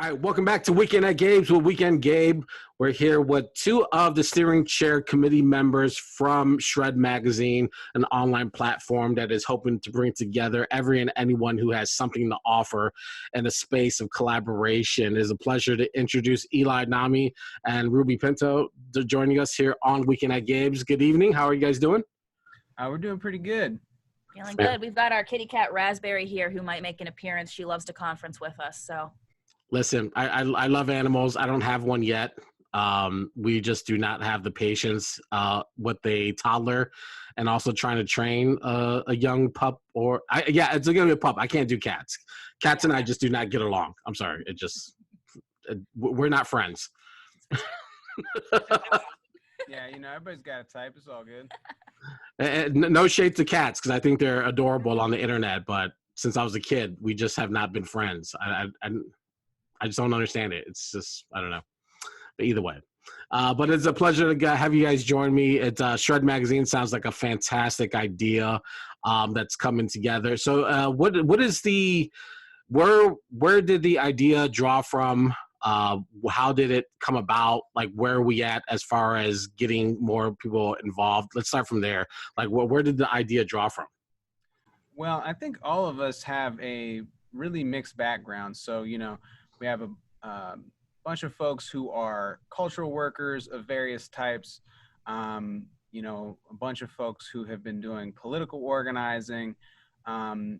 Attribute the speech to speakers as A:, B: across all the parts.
A: All right, welcome back to Weekend at Gabe's with Weekend Gabe. We're here with two of the steering chair committee members from Shred Magazine, an online platform that is hoping to bring together every and anyone who has something to offer in a space of collaboration. It is a pleasure to introduce Eli Namay and Ruby Pinto joining us here on Weekend at Gabe's. Good evening. How are you guys doing?
B: We're doing pretty good.
C: Feeling good. We've got our kitty cat Raspberry here who might make an appearance. She loves to conference with us, so.
A: Listen, I love animals. I don't have one yet. We just do not have the patience with a toddler, and also trying to train a young pup. It's gonna be a pup. I can't do cats. Cats and I just do not get along. I'm sorry. We're not friends.
B: Yeah, everybody's got a type. It's all good.
A: And no shade to cats because I think they're adorable on the internet, but since I was a kid, we just have not been friends. I just don't understand it. It's just, I don't know. But either way. But it's a pleasure to have you guys join me. It's Shred Magazine sounds like a fantastic idea that's coming together. So what is where did the idea draw from? How did it come about? Like, where are we at as far as getting more people involved? Let's start from there. Like, where did the idea draw from?
B: Well, I think all of us have a really mixed background. So, we have a bunch of folks who are cultural workers of various types, a bunch of folks who have been doing political organizing, and,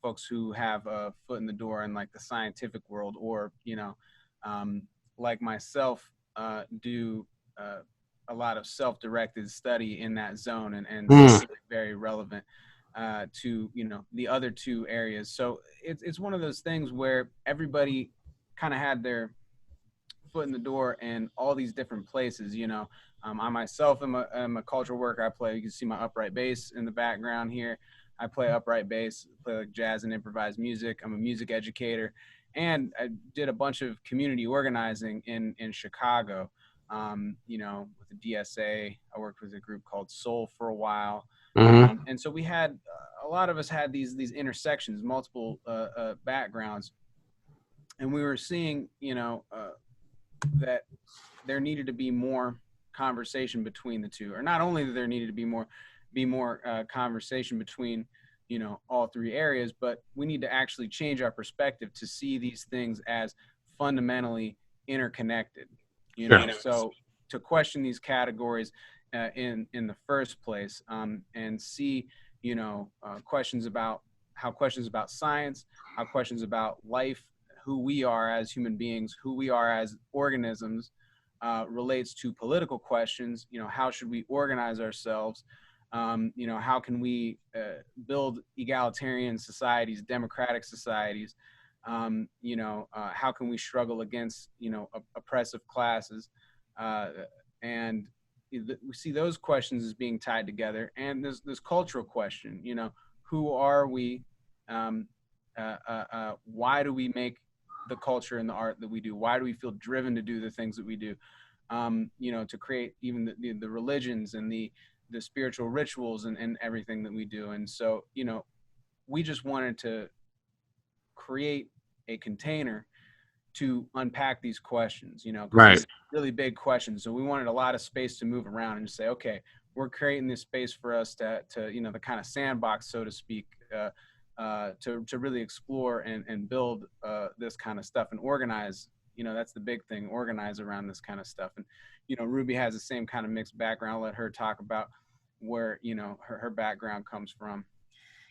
B: folks who have a foot in the door in like the scientific world, or, like myself, do a lot of self-directed study in that zone and very relevant to the other two areas. So it's one of those things where everybody kind of had their foot in the door in all these different places. I myself am a cultural worker. You can see my upright bass in the background here. I play upright bass, play like jazz and improvised music. I'm a music educator, and I did a bunch of community organizing in Chicago. With the DSA, I worked with a group called Soul for a while. And so we had, a lot of us had these intersections, multiple backgrounds, and we were seeing, that there needed to be more conversation between the two, or not only that there needed to be more conversation between, all three areas, but we need to actually change our perspective to see these things as fundamentally interconnected, so to question these categories in the first place, and see, questions about science, how questions about life, who we are as human beings, who we are as organisms, relates to political questions. How should we organize ourselves? How can we build egalitarian societies, democratic societies? How can we struggle against, oppressive classes? And we see those questions as being tied together. And this cultural question, who are we? Why do we make the culture and the art that we do? Why do we feel driven to do the things that we do? To create even the religions and the spiritual rituals and everything that we do. And so, we just wanted to create a container to unpack these questions,
A: right.
B: Really big questions. So we wanted a lot of space to move around and just say, okay, we're creating this space for us to the kind of sandbox, so to speak, to really explore and build this kind of stuff and organize. That's the big thing, organize around this kind of stuff. And, Ruby has the same kind of mixed background. I'll let her talk about where, her background comes from.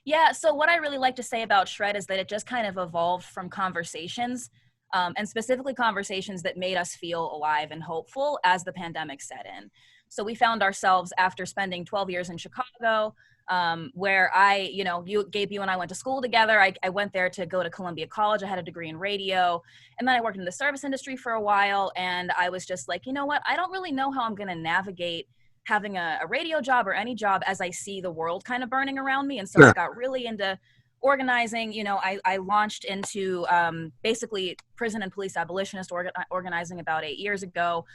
C: Yeah, so what I really like to say about Shred is that it just kind of evolved from conversations, and specifically conversations that made us feel alive and hopeful as the pandemic set in. So we found ourselves, after spending 12 years in Chicago, where Gabe, you and I went to school together. I went there to go to Columbia College. I had a degree in radio, and then I worked in the service industry for a while, and I was just like, you know what? I don't really know how I'm going to navigate having a radio job or any job as I see the world kind of burning around me. And so I got really into organizing, I launched into basically prison and police abolitionist organizing about 8 years ago,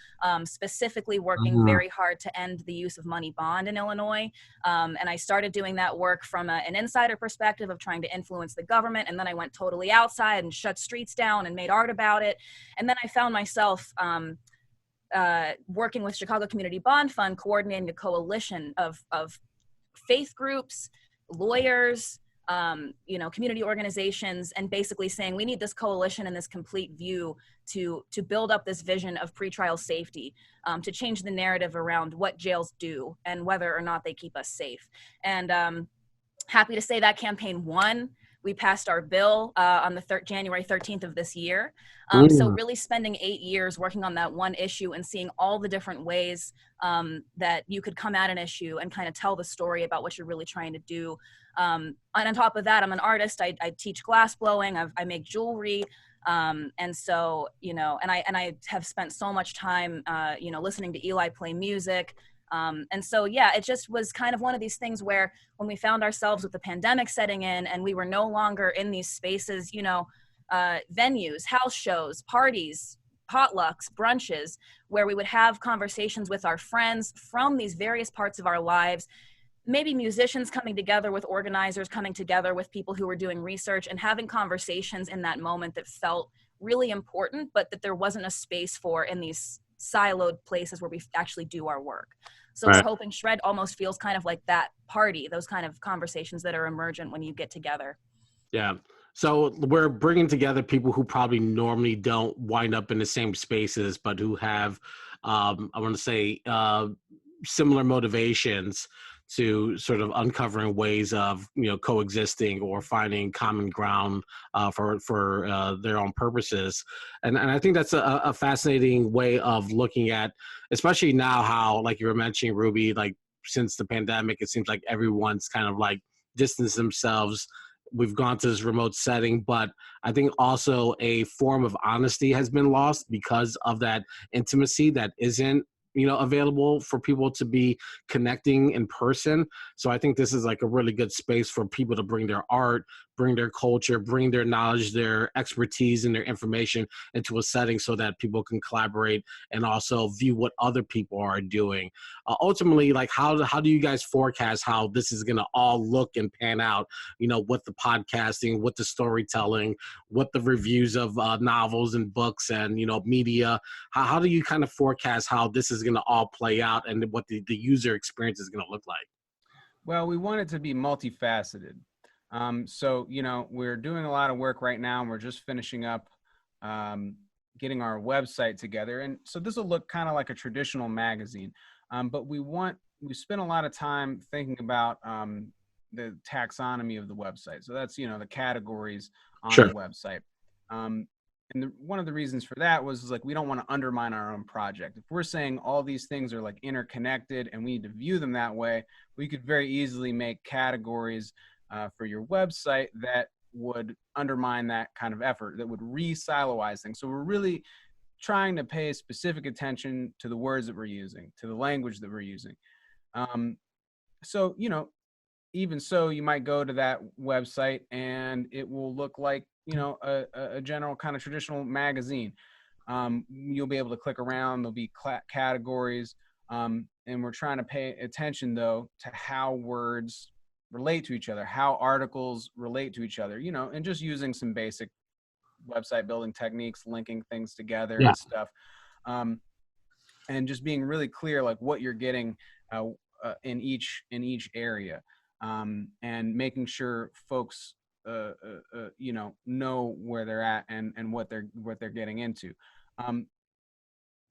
C: specifically working very hard to end the use of money bond in Illinois. And I started doing that work from an insider perspective of trying to influence the government. And then I went totally outside and shut streets down and made art about it. And then I found myself working with Chicago Community Bond Fund, coordinating a coalition of faith groups, lawyers, community organizations, and basically saying we need this coalition and this complete view to build up this vision of pretrial safety, to change the narrative around what jails do and whether or not they keep us safe. And happy to say that campaign won. We passed our bill on the January 13th of this year. So really spending 8 years working on that one issue and seeing all the different ways that you could come at an issue and kind of tell the story about what you're really trying to do. And on top of that, I'm an artist. I teach glass blowing. I make jewelry. And so, and I have spent so much time, listening to Eli play music. And so, yeah, it just was kind of one of these things where when we found ourselves with the pandemic setting in and we were no longer in these spaces, venues, house shows, parties, potlucks, brunches, where we would have conversations with our friends from these various parts of our lives, maybe musicians coming together with organizers, coming together with people who were doing research and having conversations in that moment that felt really important, but that there wasn't a space for in these siloed places where we actually do our work. So we're hoping Shred almost feels kind of like that party, those kind of conversations that are emergent when you get together.
A: Yeah. So we're bringing together people who probably normally don't wind up in the same spaces, but who have, I want to say, similar motivations to sort of uncovering ways of, coexisting or finding common ground for their own purposes. And I think that's a fascinating way of looking at, especially now how, like you were mentioning, Ruby, like since the pandemic, it seems like everyone's kind of like distanced themselves. We've gone to this remote setting, but I think also a form of honesty has been lost because of that intimacy that isn't, available for people to be connecting in person. So I think this is like a really good space for people to bring their art, bring their culture, bring their knowledge, their expertise, and their information into a setting so that people can collaborate and also view what other people are doing. Ultimately, like how do you guys forecast how this is going to all look and pan out, with the podcasting, with the storytelling, with the reviews of novels and books and, media? How do you kind of forecast how this is going to all play out and what the user experience is going to look like?
B: Well, we want it to be multifaceted. So, we're doing a lot of work right now, and we're just finishing up getting our website together. And so this will look kind of like a traditional magazine. But we spent a lot of time thinking about the taxonomy of the website. So that's, the categories on the website. And one of the reasons for that was like, we don't want to undermine our own project. If we're saying all these things are like interconnected and we need to view them that way, we could very easily make categories for your website that would undermine that kind of effort, that would re-siloize things. So we're really trying to pay specific attention to the words that we're using, to the language that we're using. So, even so, you might go to that website and it will look like, a general kind of traditional magazine. You'll be able to click around, there'll be categories. And we're trying to pay attention, though, to how words relate to each other, how articles relate to each other, and just using some basic website building techniques, linking things together and stuff. And just being really clear, like what you're getting in each area. And making sure folks, know where they're at and what they're getting into.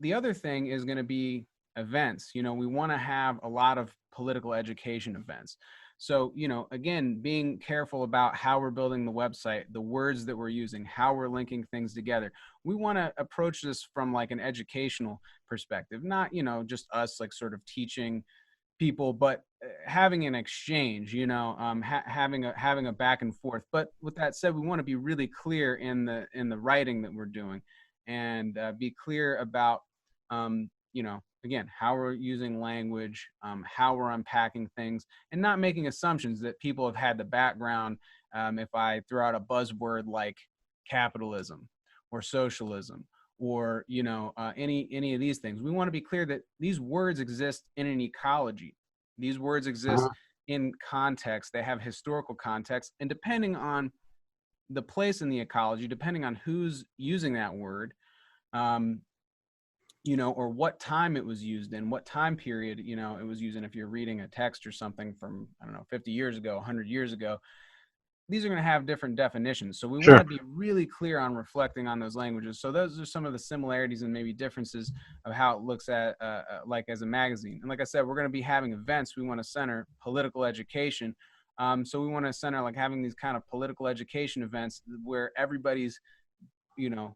B: The other thing is going to be events. We want to have a lot of political education events. So, again, being careful about how we're building the website, the words that we're using, how we're linking things together. We want to approach this from like an educational perspective, not, just us like sort of teaching people, but having an exchange, having a back and forth. But with that said, we want to be really clear in the writing that we're doing, and be clear about, again, how we're using language, how we're unpacking things, and not making assumptions that people have had the background if I throw out a buzzword like capitalism or socialism or, you know, any of these things. We want to be clear that these words exist in an ecology. These words exist in context. They have historical context. And depending on the place in the ecology, depending on who's using that word, you know, or what time it was used in, what time period, you know, it was used in. If you're reading a text or something from, I don't know, 50 years ago, 100 years ago, these are going to have different definitions. So we want to be really clear on reflecting on those languages. So those are some of the similarities and maybe differences of how it looks at like as a magazine. And like I said, we're going to be having events. We want to center political education. So we want to center like having these kind of political education events where everybody's, you know,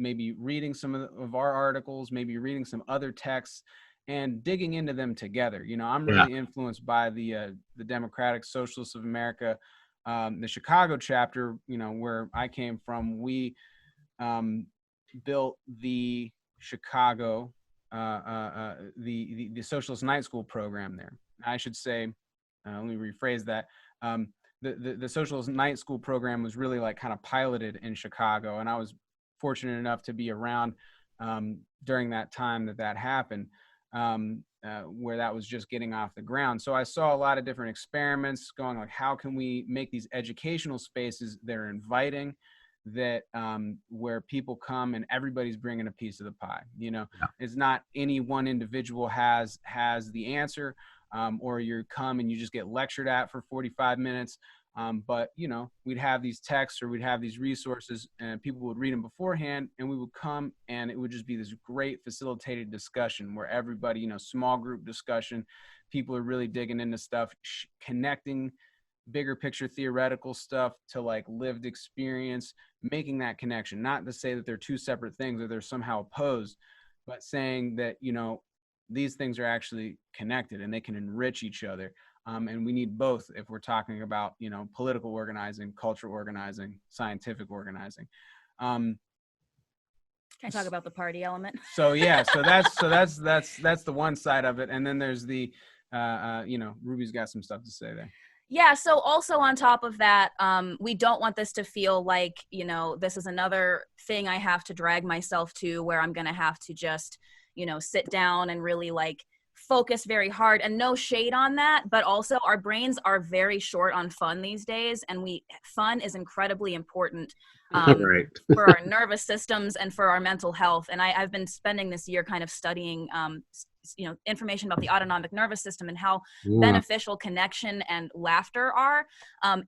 B: maybe reading some of our articles, maybe reading some other texts and digging into them together. You know, I'm really influenced by the Democratic Socialists of America, the Chicago chapter, you know, where I came from. We built the Chicago, the Socialist Night School program there. I should say, let me rephrase that. The Socialist Night School program was really like kind of piloted in Chicago, and I was fortunate enough to be around during that time that happened, where that was just getting off the ground. So I saw a lot of different experiments going, like, how can we make these educational spaces that are inviting, that where people come and everybody's bringing a piece of the pie. You know, it's not any one individual has the answer, or you come and you just get lectured at for 45 minutes. But, you know, we'd have these texts or we'd have these resources and people would read them beforehand, and we would come and it would just be this great facilitated discussion where everybody, you know, small group discussion, people are really digging into stuff, connecting bigger picture theoretical stuff to like lived experience, making that connection. Not to say that they're two separate things or they're somehow opposed, but saying that, you know, these things are actually connected and they can enrich each other. And we need both if we're talking about, you know, political organizing, cultural organizing, scientific organizing. Can
C: I talk about the party element?
B: So yeah, so that's the one side of it, and then there's the, you know, Ruby's got some stuff to say there.
C: Yeah, so also on top of that, we don't want this to feel like, you know, this is another thing I have to drag myself to where I'm going to have to just, you know, sit down and really like focus very hard, and no shade on that, but also our brains are very short on fun these days, and fun is incredibly important for our nervous systems and for our mental health. And I've been spending this year kind of studying you know, information about the autonomic nervous system and how beneficial connection and laughter are,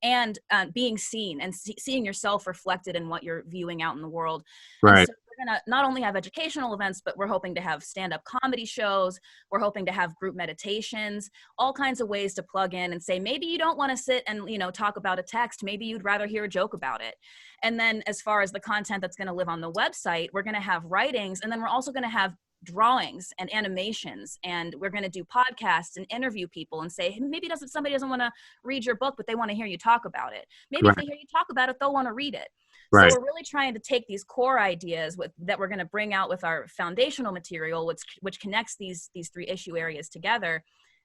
C: and being seen and seeing yourself reflected in what you're viewing out in the world. And so we're going to not only have educational events, but we're hoping to have stand-up comedy shows. We're hoping to have group meditations, all kinds of ways to plug in and say, maybe you don't want to sit and, you know, talk about a text. Maybe you'd rather hear a joke about it. And then as far as the content that's going to live on the website, we're going to have writings, and then we're also going to have drawings and animations, and we're going to do podcasts and interview people and say, hey, maybe somebody doesn't want to read your book, but they want to hear you talk about it. Maybe if they hear you talk about it, they'll want to read it. So we're really trying to take these core ideas that we're going to bring out with our foundational material, which connects these three issue areas together,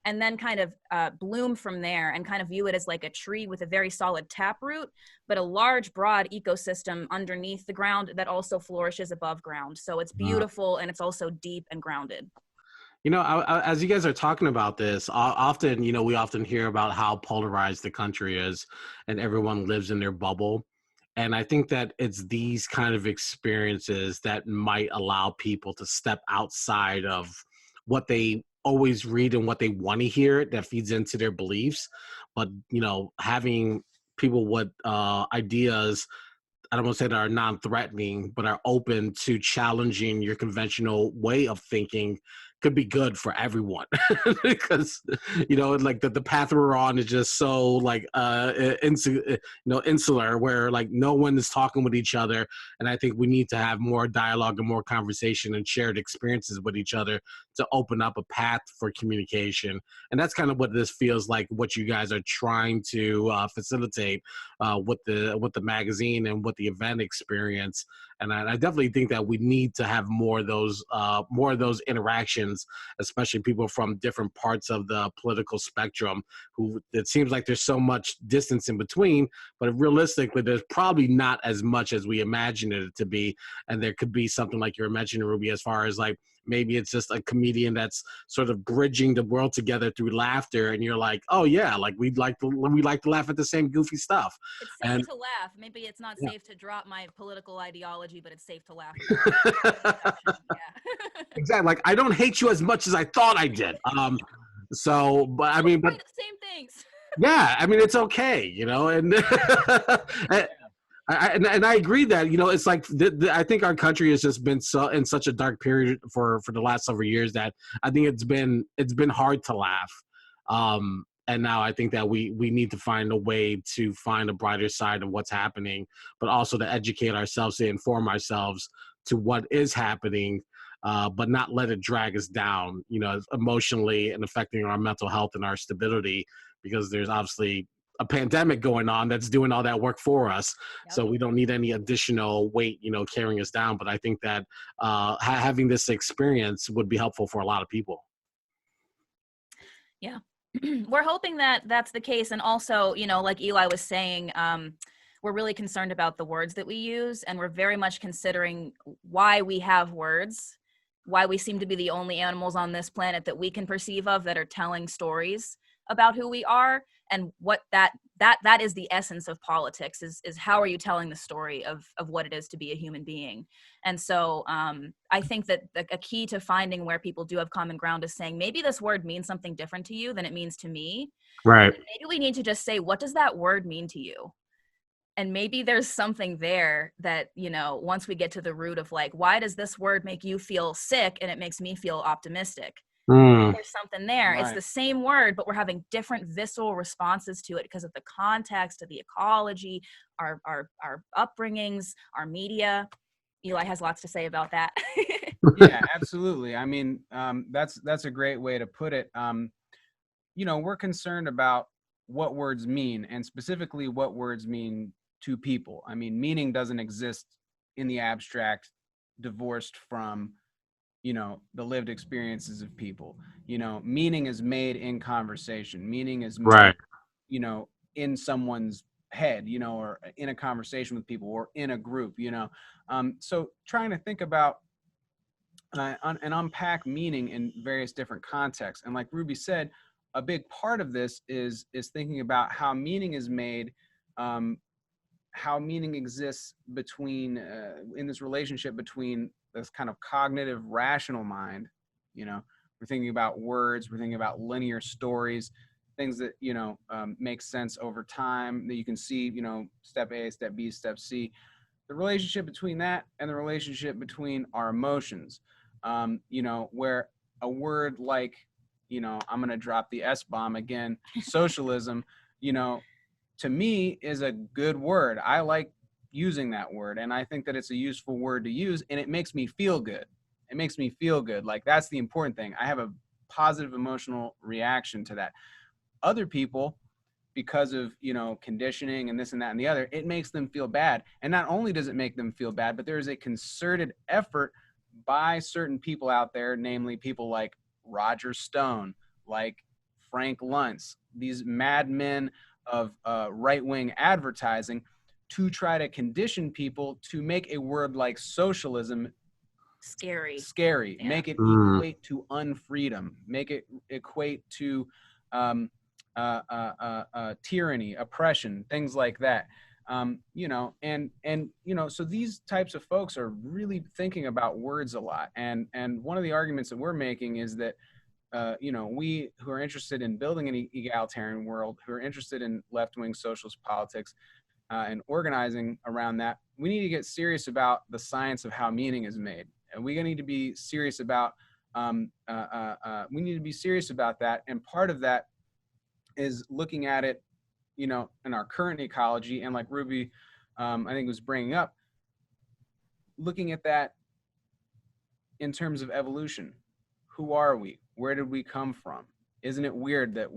C: and then kind of bloom from there and kind of view it as like a tree with a very solid taproot, but a large, broad ecosystem underneath the ground that also flourishes above ground. So it's beautiful, and it's also deep and grounded.
A: You know, as you guys are talking about this, often, you know, we often hear about how polarized the country is and everyone lives in their bubble. And I think that it's these kind of experiences that might allow people to step outside of what they always read and what they want to hear that feeds into their beliefs. But, you know, having people with ideas, I don't want to say that are non-threatening, but are open to challenging your conventional way of thinking could be good for everyone. Because, you know, like the path we're on is just so like insular, where like no one is talking with each other. And I think we need to have more dialogue and more conversation and shared experiences with each other to open up a path for communication. And that's kind of what this feels like, what you guys are trying to facilitate with the magazine and with the event experience. And I definitely think that we need to have more of those interactions friends, especially people from different parts of the political spectrum, who it seems like there's so much distance in between, but realistically, there's probably not as much as we imagine it to be. And there could be something like you're mentioning, Ruby, as far as like, maybe it's just a comedian that's sort of bridging the world together through laughter, and you're like, oh yeah, like we like to laugh at the same goofy stuff.
C: It's safe
A: And
C: to laugh. Maybe it's not
A: yeah.
C: safe to drop my political ideology, but it's safe to laugh. Yeah.
A: Exactly. Like, I don't hate you as much as I thought I did. So, but I mean, but
C: the same things.
A: yeah, I mean, it's okay, you know, and and I agree that, you know, it's like I think our country has just been so in such a dark period for the last several years that I think it's been hard to laugh. And now I think that we need to find a way to find a brighter side of what's happening, but also to educate ourselves, to inform ourselves to what is happening, but not let it drag us down, you know, emotionally, and affecting our mental health and our stability, because there's obviously a pandemic going on that's doing all that work for us. Yep. So we don't need any additional weight, you know, carrying us down. But I think that having this experience would be helpful for a lot of people.
C: Yeah. We're hoping that that's the case. And also, you know, like Eli was saying, we're really concerned about the words that we use, and we're very much considering why we have words, why we seem to be the only animals on this planet that we can perceive of that are telling stories about who we are, and what that is the essence of politics, is how are you telling the story of what it is to be a human being. And so I think that a key to finding where people do have common ground is saying, maybe this word means something different to you than it means to me.
A: Right.
C: Maybe we need to just say, what does that word mean to you? And maybe there's something there that, you know, once we get to the root of like, why does this word make you feel sick and it makes me feel optimistic? There's something there. Right. It's the same word, but we're having different visceral responses to it because of the context, of the ecology, our upbringings, our media. Eli has lots to say about that.
B: Yeah, absolutely. I mean, that's a great way to put it. You know, we're concerned about what words mean, and specifically what words mean to people. I mean, meaning doesn't exist in the abstract, divorced from, you know, the lived experiences of people. You know, meaning is made in conversation. Meaning is made, right, you know, in someone's head, you know, or in a conversation with people, or in a group, you know. So trying to think about and unpack meaning in various different contexts. And like Ruby said, a big part of this is thinking about how meaning is made, how meaning exists between in this relationship between this kind of cognitive rational mind. You know, we're thinking about words, we're thinking about linear stories, things that, you know, make sense over time, that you can see, you know, step A, step B, step C. The relationship between that and the relationship between our emotions, you know, where a word like, you know, I'm going to drop the S-bomb again, socialism, you know, to me is a good word. I like using that word, and I think that it's a useful word to use, and it makes me feel good. It makes me feel good. Like, that's the important thing. I have a positive emotional reaction to that. Other people, because of, you know, conditioning and this and that and the other, it makes them feel bad. And not only does it make them feel bad, but there is a concerted effort by certain people out there, namely people like Roger Stone, like Frank Luntz, these madmen of right-wing advertising, to try to condition people to make a word like socialism scary, yeah. Make it equate to unfreedom, make it equate to tyranny, oppression, things like that. You know, and you know, so these types of folks are really thinking about words a lot. And one of the arguments that we're making is that you know, we who are interested in building an egalitarian world, who are interested in left-wing socialist politics and organizing around that, we need to get serious about the science of how meaning is made. And we need to be serious about we need to be serious about that. And part of that is looking at it, you know, in our current ecology, and like Ruby, I think was bringing up, looking at that in terms of evolution. Who are we? Where did we come from? isn't it weird that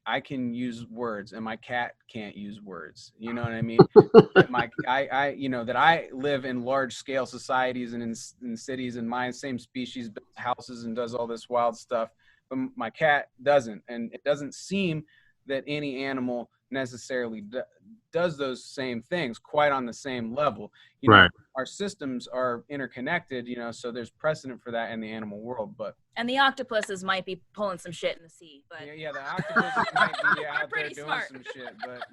B: I can use words and my cat can't use words? You know what I mean? That that I live in large scale societies and in cities, and my same species builds houses and does all this wild stuff, but my cat doesn't. And it doesn't seem that any animal necessarily does those same things quite on the same level.
A: Right.
B: Our systems are interconnected, so there's precedent for that in the animal world.
C: And the octopuses might be pulling some shit in the sea, but
B: yeah, the octopuses might be out there doing
C: smart.
B: some shit, but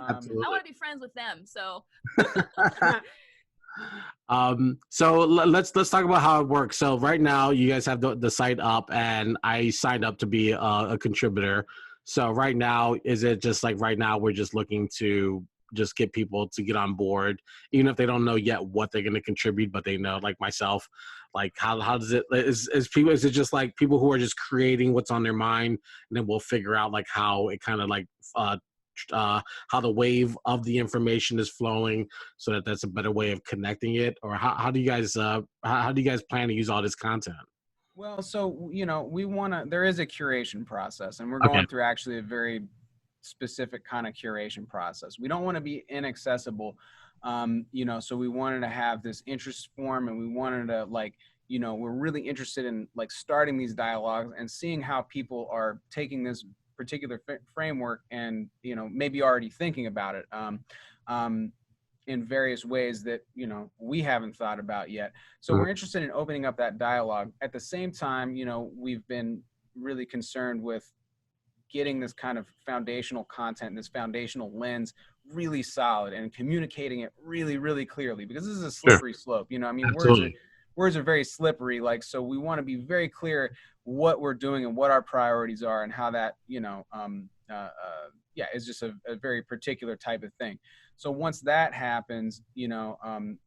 A: Absolutely.
C: I want to be friends with them. So
A: so let's talk about how it works. So right now you guys have the site up, and I signed up to be a contributor. So right now, is it just like right now we're just looking to just get people to get on board, even if they don't know yet what they're going to contribute, but they know, like myself, like how does it, is it just like people who are just creating what's on their mind, and then we'll figure out like how it kind of like, how the wave of the information is flowing, so that that's a better way of connecting it? Or how do you guys plan to use all this content?
B: Well, so, there is a curation process, and we're
A: Okay.
B: going through actually a very specific kind of curation process. We don't want to be inaccessible, so we wanted to have this interest form, and we wanted to we're really interested in like starting these dialogues and seeing how people are taking this particular framework and, maybe already thinking about it in various ways that, we haven't thought about yet. So we're interested in opening up that dialogue. At the same time, we've been really concerned with getting this kind of foundational content, this foundational lens really solid, and communicating it really, really clearly, because this is a slippery slope. Words are very slippery. So we want to be very clear what we're doing and what our priorities are, and how that, is just a very particular type of thing. So once that happens, then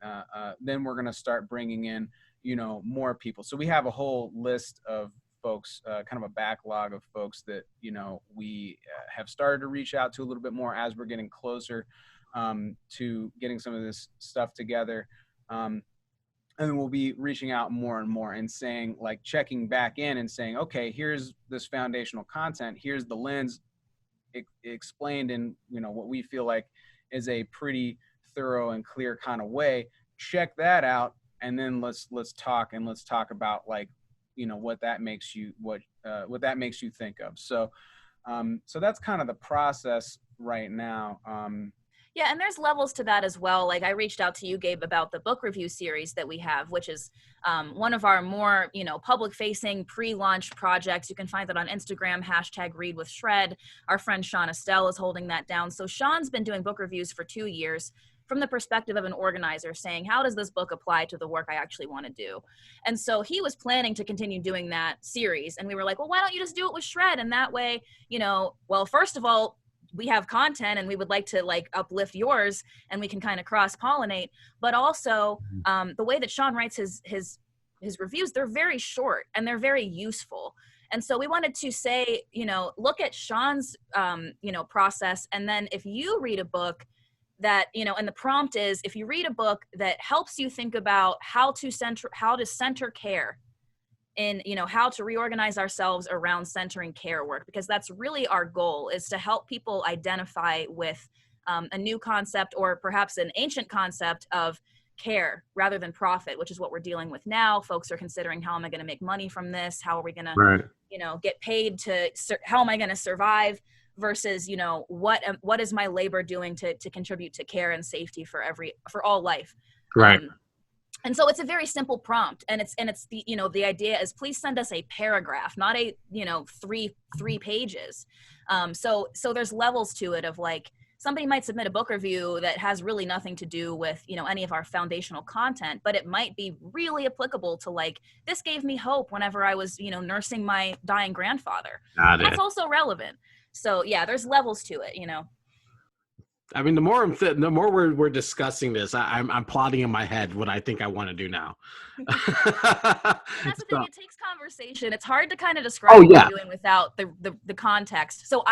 B: we're going to start bringing in, more people. So we have a whole list of folks, kind of a backlog of folks that, we have started to reach out to a little bit more as we're getting closer to getting some of this stuff together. And then we'll be reaching out more and more and saying, like, checking back in and saying, okay, here's this foundational content. Here's the lens explained in, what we feel like is a pretty thorough and clear kind of way. Check that out. And then let's talk about, like, what that makes you think of. So that's kind of the process right now.
C: Yeah, and there's levels to that as well. Like, I reached out to you, Gabe, about the book review series that we have, which is one of our more, public-facing pre-launch projects. You can find that on Instagram, #ReadWithShred. Our friend Sean Estelle is holding that down. So Sean's been doing book reviews for 2 years from the perspective of an organizer, saying, how does this book apply to the work I actually want to do? And so he was planning to continue doing that series. And we were like, well, why don't you just do it with Shred? And that way, well, first of all, we have content and we would like to like uplift yours, and we can kind of cross-pollinate. But also the way that Sean writes his reviews, they're very short and they're very useful. And so we wanted to say, look at Sean's, process. And then if you read a book that, and the prompt is, if you read a book that helps you think about how to center care in, how to reorganize ourselves around centering care work, because that's really our goal, is to help people identify with a new concept, or perhaps an ancient concept of care rather than profit, which is what we're dealing with now. Folks are considering, how am I going to make money from this? How are we going to, get paid how am I going to survive? Versus, what is my labor doing to contribute to care and safety for all life?
A: Right.
C: And so it's a very simple prompt, and it's the, the idea is, please send us a paragraph, not a, three pages. So there's levels to it of, like, somebody might submit a book review that has really nothing to do with, any of our foundational content, but it might be really applicable to, like, this gave me hope whenever I was, nursing my dying grandfather. That's also relevant. So yeah, there's levels to it,
A: I mean, the more we're discussing this, I'm plotting in my head what I think I want to do now.
C: That's the thing; it takes conversation. It's hard to kind of describe what we're doing without the context. So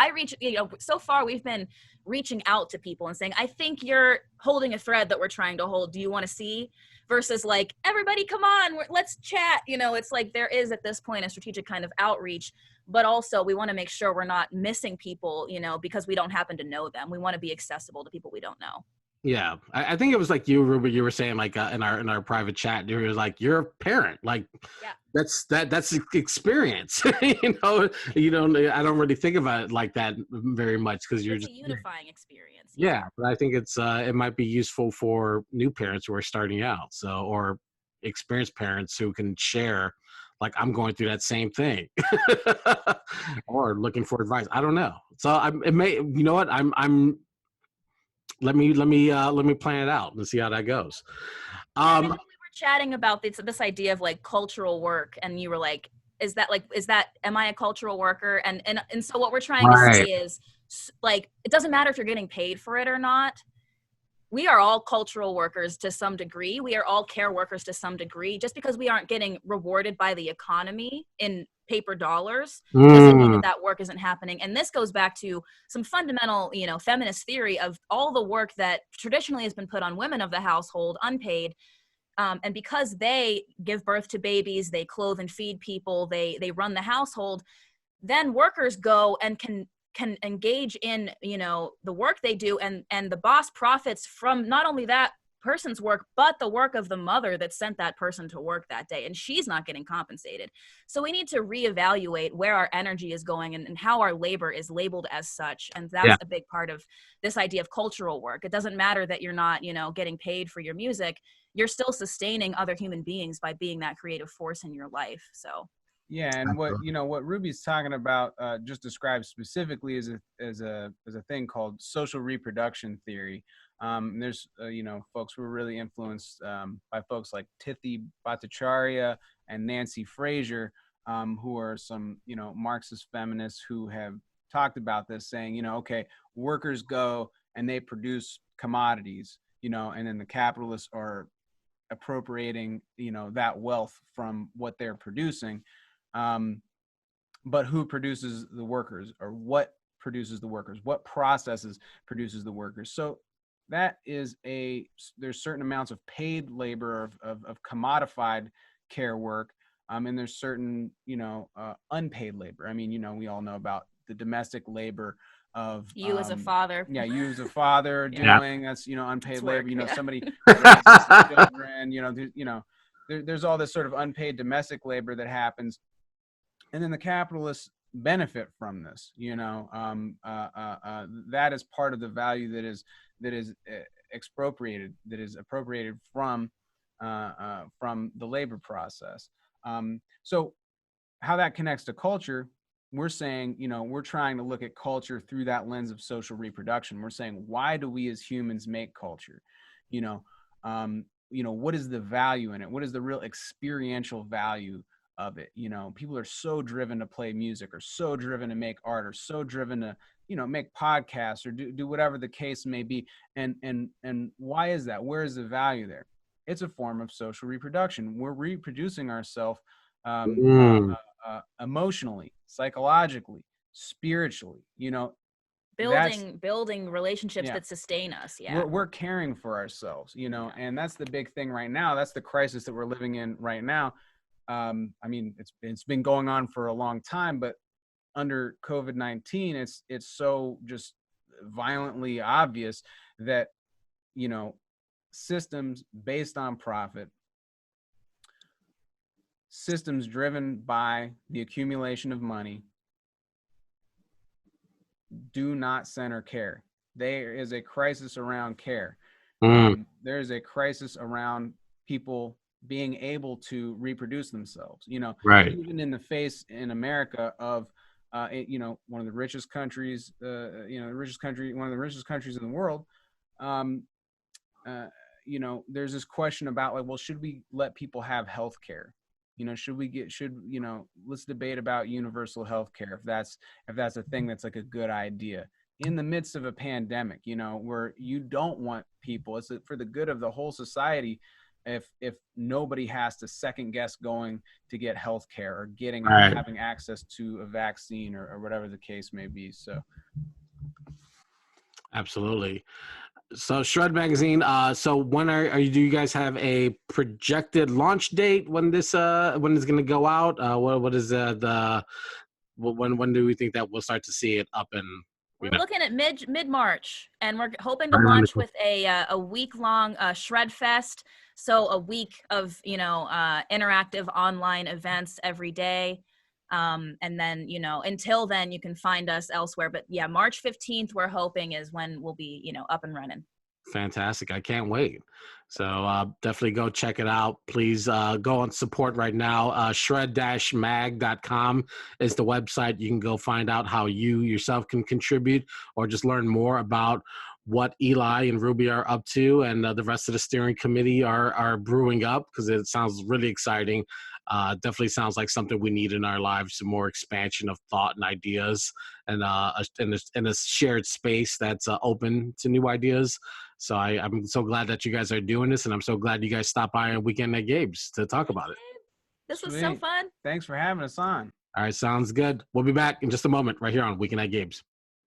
C: so far we've been reaching out to people and saying, I think you're holding a thread that we're trying to hold. Do you want to see? Versus, like, everybody come on, let's chat. It's like there is at this point a strategic kind of outreach. but also we want to make sure we're not missing people, you know, because we don't happen to know them. We want to be accessible to people we don't know.
A: Yeah, I think it was like you, Ruby. You were saying like in our private chat, you were like, you're a parent, like
C: Yeah.
A: that's experience. You don't. I don't really think about it like that very much because you're
C: It's
A: just
C: a unifying experience.
A: yeah. But I think it might be useful for new parents who are starting out, or experienced parents who can share. Like I'm going through that same thing, or looking for advice. I don't know. So it may. You know what? I'm let me plan it out and see how that goes.
C: I mean, we were chatting about this idea of like cultural work, and you were like, is that am I a cultural worker? And so what we're trying to say is, like, it doesn't matter if you're getting paid for it or not. We are all cultural workers to some degree. We are all care workers to some degree. Just because we aren't getting rewarded by the economy in paper dollars doesn't mean that work isn't happening. And this goes back to some fundamental, you know, feminist theory of all the work that traditionally has been put on women of the household, unpaid. And because they give birth to babies, they clothe and feed people, they run the household, then workers go and can engage in, you know, the work they do, and the boss profits from not only that person's work, but the work of the mother that sent that person to work that day, and she's not getting compensated. So we need to reevaluate where our energy is going and how our labor is labeled as such. And that's a big part of this idea of cultural work. It doesn't matter that you're not, you know, getting paid for your music. You're still sustaining other human beings by being that creative force in your life. So
B: yeah, and what Ruby's talking about just described specifically is a thing called social reproduction theory. There's folks who are really influenced by folks like Tithi Bhattacharya and Nancy Fraser, who are some Marxist feminists who have talked about this, saying okay, workers go and they produce commodities, and then the capitalists are appropriating that wealth from what they're producing. But who produces the workers, or what produces the workers? What processes produces the workers? So that is there's certain amounts of paid labor of commodified care work, and there's certain unpaid labor. I mean, we all know about the domestic labor of
C: you as a father.
B: Yeah, you as a father doing that's unpaid
C: it's
B: labor.
C: work,
B: Somebody raises the children. There's all this sort of unpaid domestic labor that happens. And then the capitalists benefit from this, that is part of the value that is expropriated, that is appropriated from the labor process. So how that connects to culture, we're saying, we're trying to look at culture through that lens of social reproduction. We're saying, why do we as humans make culture? What is the value in it? What is the real experiential value of it? People are so driven to play music, or so driven to make art, or so driven to make podcasts, or do whatever the case may be. And why is that? Where is the value there? It's a form of social reproduction. We're reproducing ourselves emotionally, psychologically, spiritually,
C: building relationships that sustain us.
B: We're caring for ourselves, and that's the big thing right now. That's the crisis that we're living in right now. I mean, it's been going on for a long time, but under COVID-19, it's so just violently obvious that, systems based on profit, systems driven by the accumulation of money, do not center care. There is a crisis around care. There is a crisis around people being able to reproduce themselves,
A: right.
B: Even in the face in America of, one of the richest countries, one of the richest countries in the world. There's this question about like, well, should we let people have health care? Let's debate about universal health care. If that's a thing that's like a good idea in the midst of a pandemic, where you don't want people, it's for the good of the whole society. If nobody has to second guess going to get health care, or getting or having access to a vaccine, or whatever the case may be. So
A: absolutely. So Shred Magazine, so when do you guys have a projected launch date when this when it's going to go out? What is the when do we think that we'll start to see it up and?
C: We're looking at mid-March, and we're hoping to
A: Very
C: launch
A: wonderful.
C: with a week-long Shred Fest. So a week of interactive online events every day, and then until then you can find us elsewhere. But yeah, March 15th we're hoping is when we'll be up and running.
A: Fantastic. I can't wait. So definitely go check it out. Please go on support right now. Shred-mag.com is the website. You can go find out how you yourself can contribute or just learn more about what Eli and Ruby are up to, and the rest of the steering committee are brewing up, because it sounds really exciting. Definitely sounds like something we need in our lives, some more expansion of thought and ideas, and in a shared space that's open to new ideas. So I'm so glad that you guys are doing this, and I'm so glad you guys stopped by on Weekend at Gabe's to talk about it.
C: This was so fun.
B: Thanks for having us on.
A: All right, sounds good. We'll be back in just a moment right here on Weekend at Gabe's.